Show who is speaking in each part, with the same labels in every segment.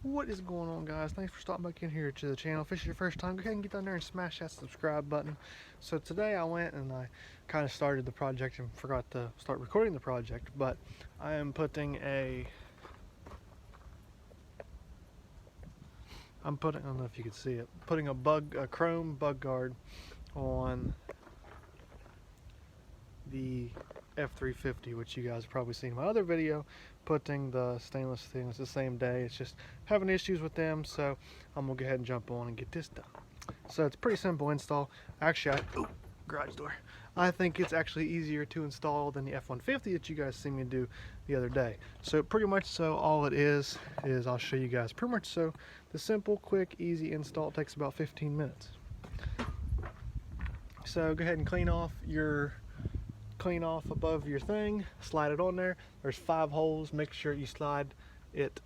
Speaker 1: What is going on, guys? Thanks for stopping back in here to the channel. If it's your first time, go ahead and get down there and smash that subscribe button. So today I went and I kind of started the project and forgot to start recording the project, but I am putting I don't know if you can see it, putting a chrome bug guard on the F350, which you guys have probably seen in my other video, putting the stainless things the same day. It's just having issues with them, so I'm gonna go ahead and jump on and get this done. So it's a pretty simple install. Actually, garage door. I think it's actually easier to install than the F150 that you guys seen me do the other day. So pretty much so all it is I'll show you guys pretty much so the simple, quick, easy install. It takes about 15 minutes. So go ahead and clean off above your thing, slide it on there. There's 5 holes. Make sure you slide it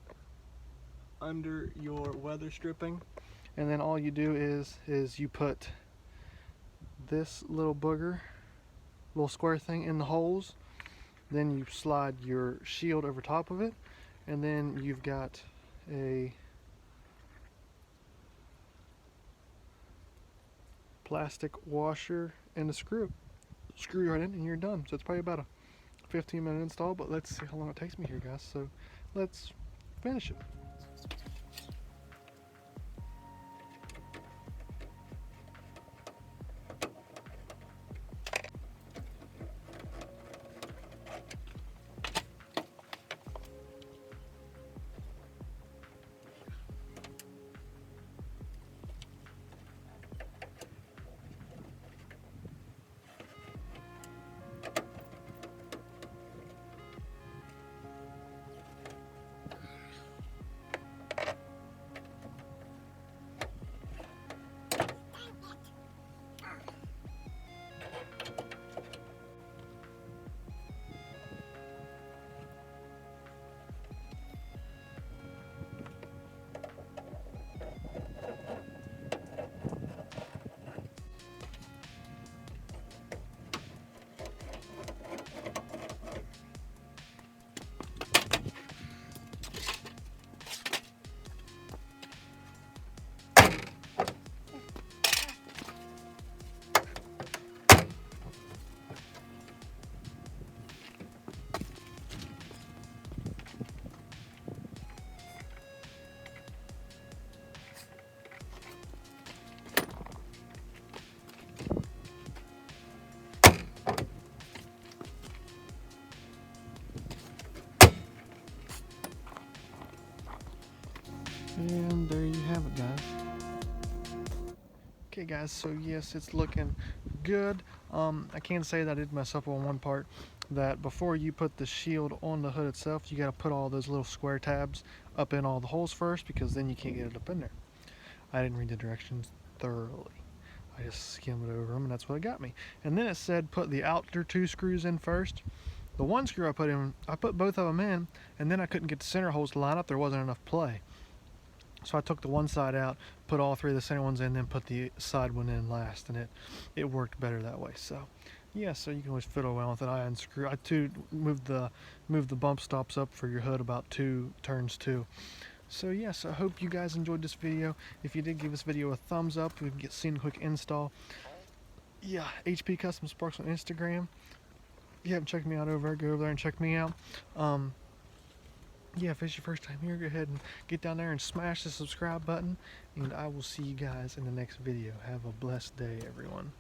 Speaker 1: under your weather stripping, and then all you do is you put this little square thing in the holes, then you slide your shield over top of it, and then you've got a plastic washer and a screw right in, and you're done. So it's probably about a 15-minute install, but let's see how long it takes me here, guys. So let's finish it. And there you have it, guys. Okay, guys, so yes, it's looking good. I can say that I did mess up on one part, that before you put the shield on the hood itself, you got to put all those little square tabs up in all the holes first, because then you can't get it up in there. I didn't read the directions thoroughly. I just skimmed over them, and that's what got me. And then it said put the outer 2 screws in first. The one screw I put both of them in, and then I couldn't get the center holes to line up. There wasn't enough play. So I took the one side out, put all 3 of the center ones in, then put the side one in last, and it worked better that way. So yeah, so you can always fiddle around with it. I too moved the bump stops up for your hood about 2 turns too. So yes, I hope you guys enjoyed this video. If you did, give this video a thumbs up. We can get seen a quick install. Yeah, HP Custom Sparks on Instagram. If you haven't checked me out over there, go over there and check me out. Yeah, if it's your first time here, go ahead and get down there and smash the subscribe button, and I will see you guys in the next video. Have a blessed day, everyone.